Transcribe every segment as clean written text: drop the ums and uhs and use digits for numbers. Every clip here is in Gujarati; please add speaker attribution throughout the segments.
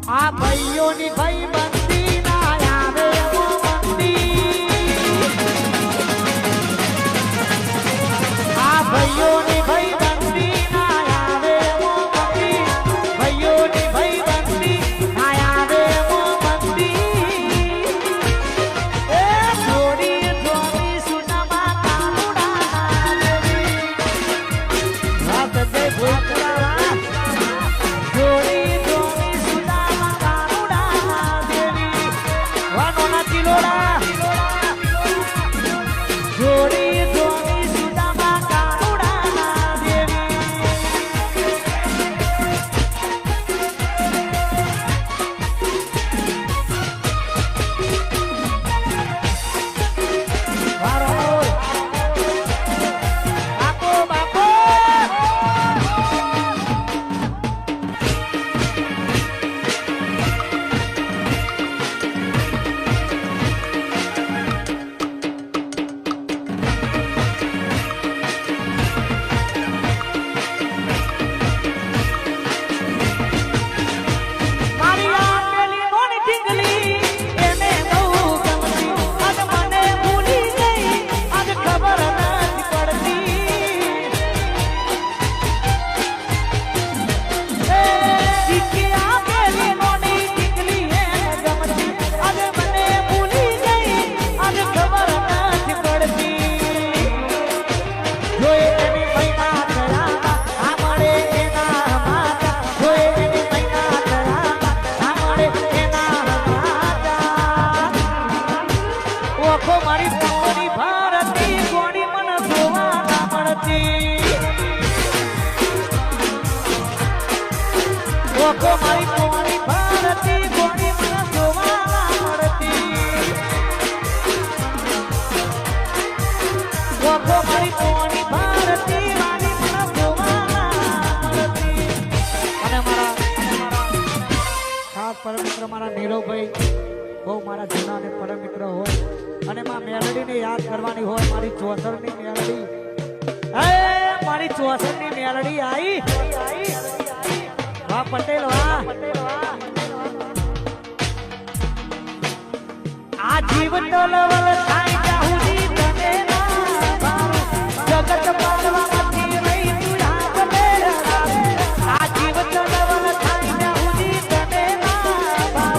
Speaker 1: આ ભાઈઓની ભાઈ બંદી ના આવે બંદી આ ભાઈઓની ભાઈ બંદી ના આવે બંદી ભાઈઓની ભાઈ બંદી ના આવે બંદી એ થોડી થોડી સુનામાં કાનુડા દેવી રાત દે ભૂતરા થોડી મારી પોણી ભારતી ગોળી મને જોવા મળતી ઓખો મારી પોણી ભારતી મારી મને જોવા મળતી અને મારા ખાસ પરમ મિત્ર મારા નીરવભાઈ બહુ મારા જૂના અને પરમ મિત્ર હોય અને માં મેલડીને યાદ કરવાની હોય મારી 64ની મેલડી મારી 64ની મેલડી આવી વાહ પટેલ વાહ આ જીવન લવલ થાય જાહુજી તને ના જગત પાડવામાંથી રહી તું આપને આ જીવન લવલ થાય જાહુજી તને ના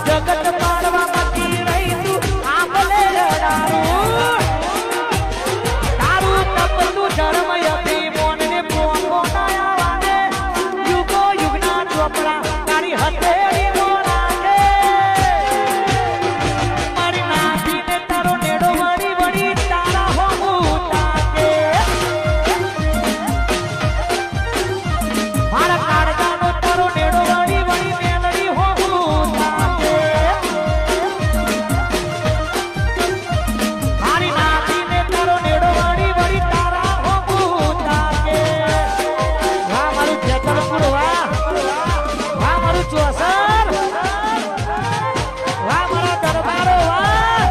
Speaker 1: જગત પાડવામાંથી રહી તું આપને રડારું તારું તપતું ધર્મ યથી મોનને પોકો ના તારી હથેળી નો લાગે મારી નાભીને તારો નેડો વળી વળી તારા હોવું તાકે મારા કાળજાનો તારો નેડો વળી વળી મેલડી હોવું તાકે મારી નાભીને તારો નેડો વળી વળી તારા હોવું તાકે વાહ મારું જેતલપુર વાહ ચોસર વાહ મારા દરબારો વાહ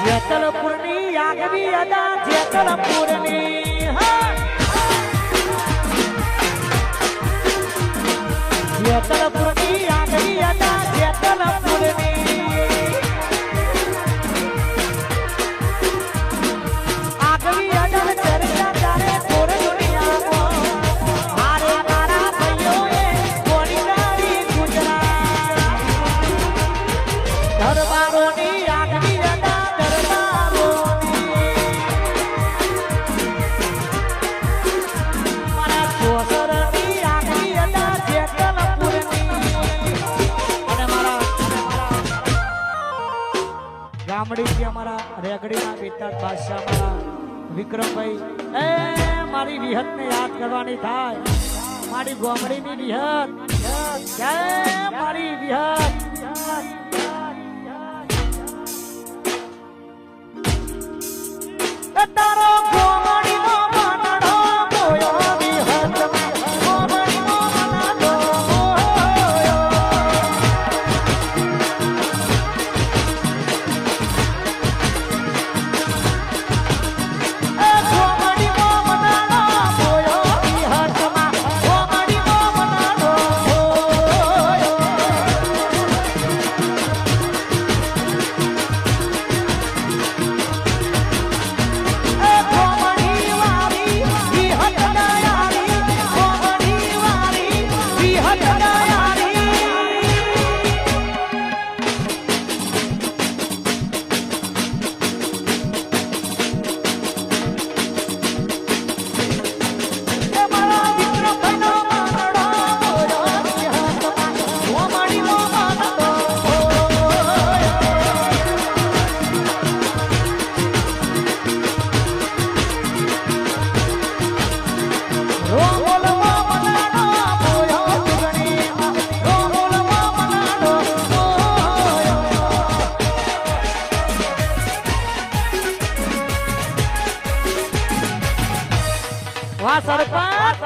Speaker 1: જેતલપુરની આગવી અદા જેતલપુરની જેતલપુરની આગવી અદા જેતલપુરની આગવી અદા ચર્ચા તારે થોર દુનિયામાં મારે મારા ભાઈઓએ બોલી ગાડી ગુજરાત દરબારોની આગની અડા દરબારોની મારા ચોસરની આગની અડા જેતલપુરની અને મારા ગામડીથી અમારા રેગડીના બેટા બાદશાહ મારા વિક્રમભાઈ એ મારી વિહતને યાદ કરવાની થાય મારી ગોમડીની વિહત જય મારી વિહત તારો ગોમડીનો મનડો મોયો વિહત ગોમડીનો મનડો મોયો એ ગોમડીનો મનડો મોયો વિહતમાં ગોમડીનો મનડો મોયો વાહ સરપંચ